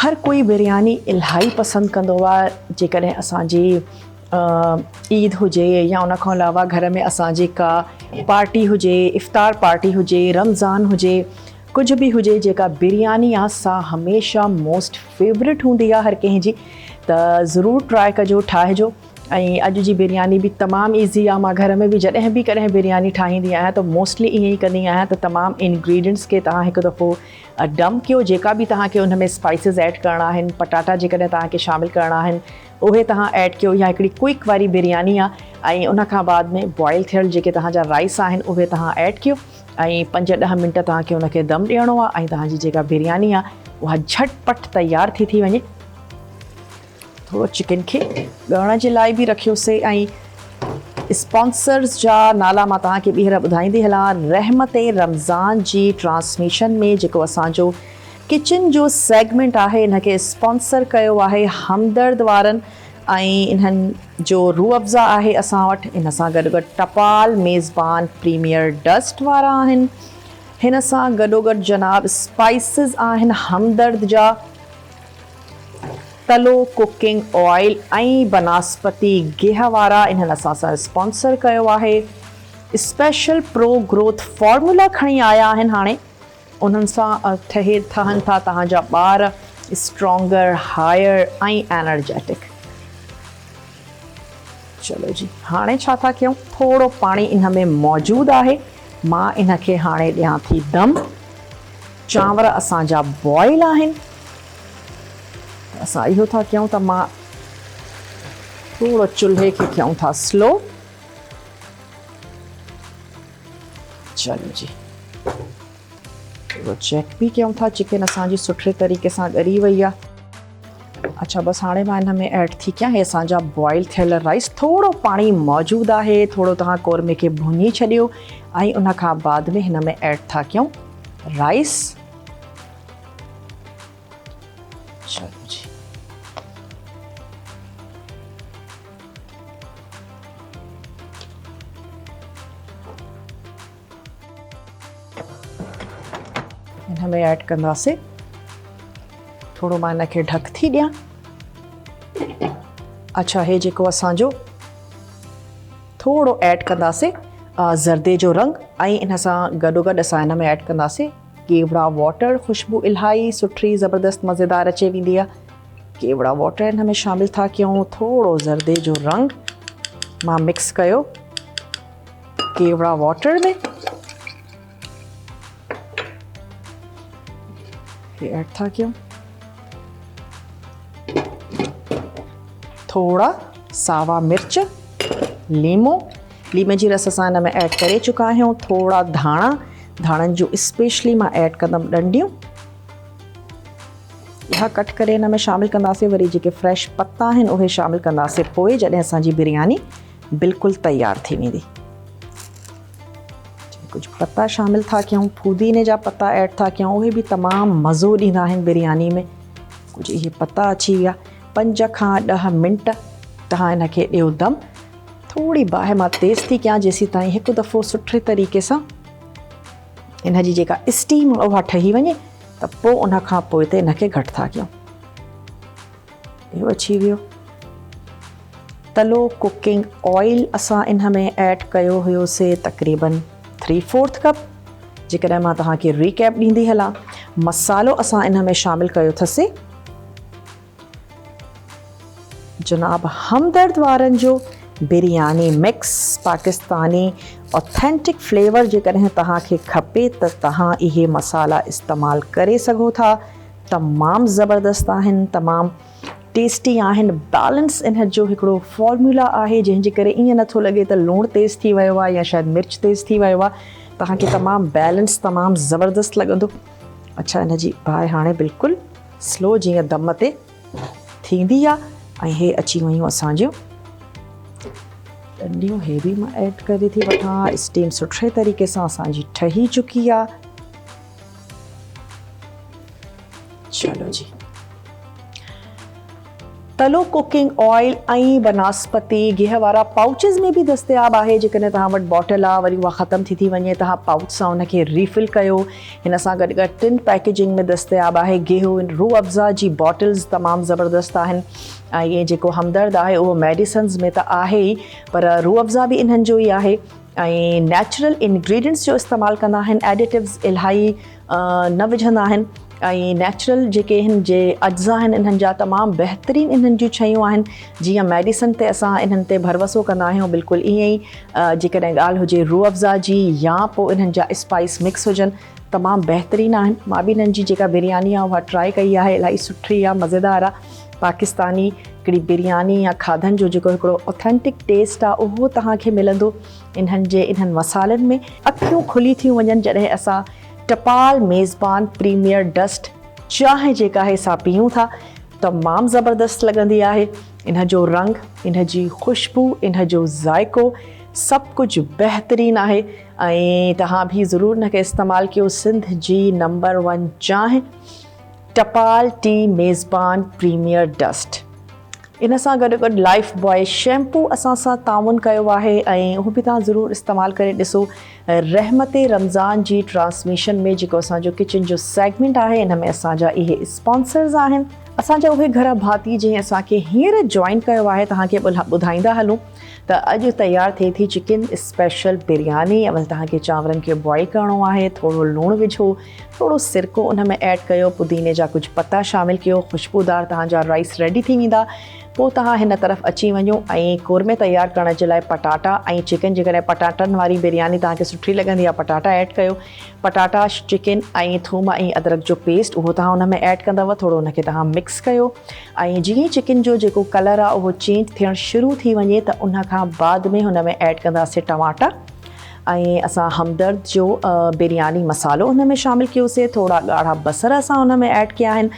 हर कोई बिरयानी इलाही पसंदि कंदो आहे। जेकॾहिं असांजी ईद हुजे या उन खां अलावा घर में असांजे का पार्टी हुजे, इफ़्तार पार्टी हुजे, रमज़ान हुजे, कुझु बि हुजे, जेका बिरयानी आहे सा हमेशह मोस्ट फेवरेट हूंदी आहे हर कंहिंजी। त ज़रूरु ट्राए कजो, ठाहिजो। ऐं अॼु जी बिरयानी बि तमामु ईज़ी आहे। मां घर में बि जॾहिं बि कॾहिं बिरयानी ठाहींदी आहियां त मोस्टली ईअं ई कंदी आहियां त तमामु इंग्रेडिएंट्स खे तव्हां हिकु दफ़ो डंप कयो। जेका बि तव्हांखे उन में स्पाइसिस ऐड करणा आहिनि, पटाटा जेकॾहिं तव्हांखे शामिलु करणा आहिनि उहे तव्हां ऐड कयो। या हिकिड़ी क्विक वारी बिरयानी आहे ऐं उन खां बाद में बॉइल थियल जेके तव्हांजा राइस आहिनि उहे तव्हां ऐड कयो ऐं 5-10 मिंट तव्हांखे उनखे दम ॾियणो आहे ऐं तव्हांजी जेका बिरयानी आहे उहा झटपट तयारु थी वञे। थोरो चिकन खे ॻरण जे लाइ बि रखियोसीं। ऐं स्पॉन्सर्स जा नाला मां तव्हांखे ॿीहर ॿुधाईंदी हलां। रहमत रमज़ान जी ट्रांसमिशन में जेको असांजो किचन जो सेगमेंट आहे इनखे स्पॉन्सर कयो आहे हमदर्द वारनि। ऐं इन्हनि जो रूह अफ़ज़ा आहे असां वटि। इन सां गॾु गॾु टपाल मेज़बान प्रीमियर डस्ट वारा आहिनि। हिन सां गॾोगॾु जनाब स्पाइसिस आहिनि हमदर्द जा, तलो कुकिंग ऑयल ऐं बनास्पति गिह वारा इन्हनि असां सां स्पॉन्सर कयो आहे। स्पेशल प्रो ग्रोथ फॉर्मूला खणी आया आहिनि हाणे। उन्हनि सां ठहनि था तव्हांजा ॿार स्ट्रॉन्गर, हायर ऐं एनर्जेटिक। चलो जी, हाणे छा था कयूं, थोरो पाणी इन में मौजूदु आहे। मां इनखे हाणे ॾियां थी दम। चांवर असांजा बॉइल आहिनि। असां इहो था कयूं त मां थोरो चुल्हे खे कयूं था स्लो। चलो जी, थोरो चेक बि कयूं था चिकन असांजी सुठे तरीक़े सां ॻरी वई आहे। अच्छा, बसि हाणे मां हिन में ऐड थी कयां हे असांजा बॉइल थियल राइस। थोरो पाणी मौजूदु आहे, थोरो तव्हां कोरमे खे भुञी छॾियो ऐं उन खां बाद में हिन में ऐड था कयूं राइस। चलो जी, हिन में ऐड कंदासीं। थोरो मां हिनखे ढक थी ॾियां। अच्छा, हे जेको असांजो थोरो ऐड कंदासीं ज़र्दे जो रंग ऐं इन सां गॾोगॾु असां हिन में ऐड कंदासीं केवड़ा वाटर। ख़ुशबू इलाही सुठी ज़बरदस्त मज़ेदार अचे वेंदी आहे। केवड़ा वाटर हिन में शामिलु था कयूं। थोरो ज़र्दे जो रंग मां मिक्स कयो केवड़ा वाटर में। हे ऐड था कयूं। थोड़ा सावा मिर्च, लीमे जी रस असां हिन में ऐड करे चुका आहियूं। थोड़ा धाणनि जो स्पेशली मां ऐड कंदमि डंडियूं। इहा कट करे हिन में शामिलु कंदासीं। वरी जेके फ्रेश पत्ता आहिनि उहे शामिलु कंदासीं पोइ, जॾहिं असांजी बिरयानी बिल्कुलु तयारु थी वेंदी। कुझु पत्ता शामिलु था कयूं, पुदीने जा पत्ता ऐड था कयूं, उहे बि तमामु मज़ो ॾींदा आहिनि बिरयानी में। कुझु इहे पत्ता अची विया। 5 खां 10 मिंट तव्हां हिनखे ॾियो दम। थोरी बाहि मां तेज़ थी कयां जेसीं ताईं हिकु दफ़ो सुठे तरीक़े सां इन जी जेका स्टीम उहा ठही वञे, त पोइ उन खां पोइ ते हिनखे घटि था कयूं। इहो अची वियो। तलो कुकिंग ऑयल असां इन में ऐड कयो हुयोसीं तक़रीबन 3/4 कप। जेकॾहिं मां तव्हांखे रीकैप ॾींदी हलां, मसालो असां इन में शामिलु कयो अथसीं जनाब हमदर्द वारनि जो biryani mix Pakistani authentic flavour. जेकॾहिं तव्हांखे खपे त तव्हां इहे मसाला इस्तेमालु करे सघो था। तमामु ज़बरदस्त आहिनि, तमामु टेस्टी आहिनि। बैलेंस इन जो हिकिड़ो फॉर्मूला आहे जंहिंजे करे ईअं नथो लॻे त लूणु तेज़ थी वियो आहे या शायदि मिर्च तेज़ थी वियो आहे। तव्हांखे तमामु बैलेंस, तमामु ज़बरदस्त लॻंदो। अच्छा, इन जी बाहि हाणे बिल्कुलु स्लो जीअं दम ते थींदी आहे। ऐं हे अची वियूं असांजियूं डंडियूं। हे बि मां ऐड करे थी वठां। स्टीम सुठे तरीक़े सां असांजी ठही चुकी आहे। चलो जी, तलो कुकिंग ऑयल ऐं बनस्पति गिह वारा पाउचिस में बि दस्तियाब आहे। जेकॾहिं तव्हां वटि बॉटल आहे वरी उहा ख़तम थी वञे तव्हां पाउच सां उनखे रीफिल कयो। हिन सां गॾु गॾु टिन पैकेजिंग में दस्तियाब आहे। गिहु रूह अफ़ज़ा जी बॉटल्स तमामु ज़बरदस्त आहिनि ऐं इहे जेको हमदर्द आहे उहो मेडिसन्स में त आहे ई, पर रूह अफ़ज़ा बि इन्हनि जो ई आहे ऐं नेचुरल इंग्रेडिएंट्स जो इस्तेमालु कंदा आहिनि। एडिटिव्स इलाही न विझंदा आहिनि ऐं नेचुरल जेके हिन जे अज्ज़ा आहिनि इन्हनि जा तमामु बहितरीनु इन्हनि जूं शयूं आहिनि। जीअं मेडिसन ते असां इन्हनि ते भरवसो कंदा आहियूं, बिल्कुलु ईअं ई जेकॾहिं ॻाल्हि हुजे रूह अफ़ज़ा जी या पोइ इन्हनि जा स्पाइस मिक्स हुजनि तमामु बहितरीनु आहिनि। मां बि इन्हनि जी जेका बिरयानी आहे उहा ट्राई कई आहे, इलाही सुठी आहे, मज़ेदार आहे। पाकिस्तानी हिकिड़ी बिरयानी या खाधनि जो जेको हिकिड़ो ऑथेंटिक टेस्ट आहे उहो तव्हांखे मिलंदो इन्हनि मसालनि में। अखियूं खुली थियूं वञनि जॾहिं असां टपाल मेज़बान प्रीमियर डस्ट चांहि जेका आहे सा पीयूं था, तमामु ज़बरदस्त लॻंदी आहे। इन जो रंग, इन जी ख़ुशबू, इन जो ज़ाइको सभु कुझु बहितरीनु आहे ऐं तव्हां बि ज़रूरु हिनखे इस्तेमालु कयो। सिंध जी नंबर 1 चांहि टपाल टी मेज़बान प्रीमियर डस्ट। इन सां गॾु गॾु लाइफ बॉय शैम्पू असां सां ताउन कयो आहे ऐं उहो बि तव्हां ज़रूरु इस्तेमालु करे ॾिसो। रहमत रमज़ान जी ट्रांसमिशन में जेको असांजो किचन जो सेगमेंट आहे इन में असांजा इहे स्पॉन्सर्स आहिनि। असांजा उहे घर भाती जंहिं असांखे हींअर जॉइन कयो आहे तव्हांखे ॿुधाईंदा हलूं त अॼु तयारु थिए थी चिकन स्पेशल बिरयानी। अवल तव्हांखे चांवरनि खे बॉइल करिणो आहे, थोरो लूणु विझो, थोरो सिरको उन में ऐड कयो, पुदीने जा कुझु पता शामिलु कयो, ख़ुशबूदार तव्हांजा राइस रेडी थी वेंदा। पोइ तव्हां हिन तरफ़ अची वञो ऐं कोरमे तयारु करण जे लाइ पटाटा ऐं चिकन, जेकॾहिं पटाटनि वारी बिरयानी तव्हांखे सुठी लॻंदी आहे पटाटा ऐड कयो। पटाटा, चिकन ऐं थूम ऐं अदरक जो पेस्ट उहो तव्हां हुन में ऐड कंदव, थोरो हुनखे तव्हां मिक्स कयो ऐं जीअं चिकन जो जेको कलर आहे उहो चेंज थियणु शुरू थी वञे त उन खां बाद में हुन में ऐड कंदासीं टमाटा ऐं असां हमदर्द जो बिरयानी मसालो हुन में शामिलु कयोसीं। थोरा ॻाढ़ा बसर असां हुन में ऐड कया आहिनि,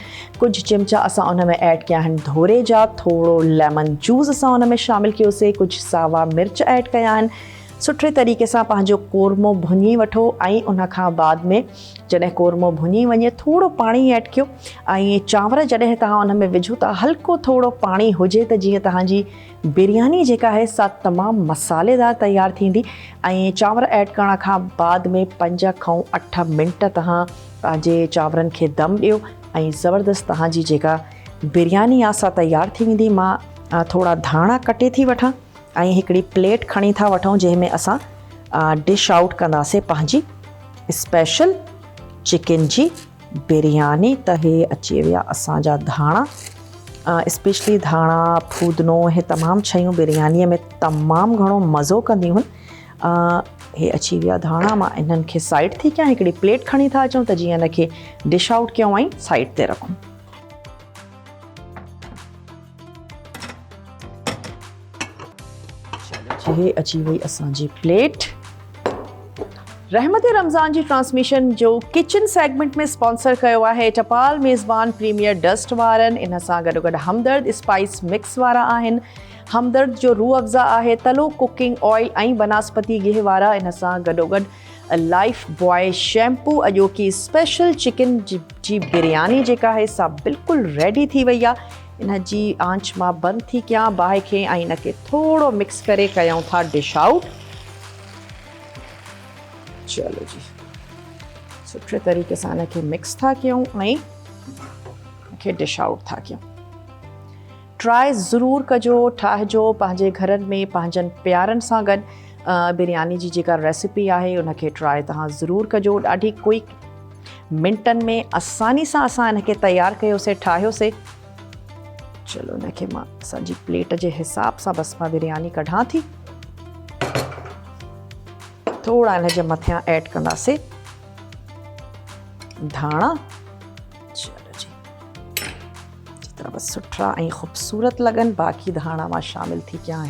कुझु चिमचा असां हुन में ऐड कया आहिनि धोरे जा, थोरो लेमन जूस असां हुन में शामिलु कयोसीं, कुझु सावा मिर्च ऐड कया आहिनि। सुठे तरीक़े सां पंहिंजो कोरमो भुञी वठो ऐं उन खां बाद में जॾहिं कोरमो भुञी वञे थोरो पाणी ऐड कयो ऐं चांवर जॾहिं तव्हां हुन में विझो त हल्को थोरो पाणी हुजे त जीअं तव्हांजी बिरयानी जेका आहे सा तमामु मसालेदार तयारु थींदी। ऐं चांवर ऐड करण खां बाद में 5 खां 8 मिंट तव्हां पंहिंजे चांवरनि खे दम ॾियो ऐं ज़बरदस्त तव्हांजी जेका बिरयानी आहे सा तयारु थी वेंदी। मां थोरा धाणा कटे थी वठां ऐं हिकिड़ी प्लेट खणी था वठूं जंहिंमें असां डिश आउट कंदासीं पंहिंजी स्पेशल चिकन जी बिरयानी। त हे अची विया असांजा धाणा, स्पेशली धाणा, फूदनो, हे तमामु शयूं बिरयानीअ में तमामु घणो मज़ो कंदियूं आहिनि। हे अची विया धाणा, मां इन्हनि खे साइड थी कयां, हिकिड़ी प्लेट खणी था अचूं त जीअं हिनखे डिश आउट कयूं ऐं साइड ते रखूं। हे अची वई असांजी प्लेट। रहमत रमज़ान जी ट्रांसमिशन जो किचन सेगमेंट में स्पॉन्सर कयो आहे टपाल मेज़बान प्रीमियर डस्ट वारनि। इन सां गॾो गॾु हमदर्द स्पाइस मिक्स वारा आहिनि, हमदर्द जो रूह अफ़ज़ा आहे, तलो कुकिंग ऑयल ऐं बनस्पति गिह वारा। इन सां गॾो गॾु लाइफ बॉय शैम्पू। अॼोकी स्पेशल चिकन जी बिरयानी जेका आहे सा बिल्कुलु रेडी थी वई आहे। इन जी आंच मां बंदि थी कयां बाहि खे ऐं इनखे थोरो मिक्स करे कयूं था डिश आउट। चलो जी, सुठे तरीक़े सां इनखे मिक्स था कयूं ऐं इनखे डिश आउट था कयूं। ट्राई ज़रूरु कजो, ठाहिजो पंहिंजे घरनि में पंहिंजनि प्यारनि सां गॾु। बिरयानी जी जेका रेसिपी आहे उनखे ट्राई तव्हां ज़रूरु कजो। ॾाढी क्विक मिंटनि में आसानी सां असां इनखे तयारु कयोसीं, ठाहियोसीं। चलो इनखे मां असांजी प्लेट जे हिसाब सां बसि मां बिरयानी कढां थी। थोड़ा इन जे मथियां ऐड कंदासीं धाणा। चलो जी, जेतिरा बसि सुठा ऐं ख़ूबसूरत लॻनि बाक़ी धाणा मां शामिलु थी कयां।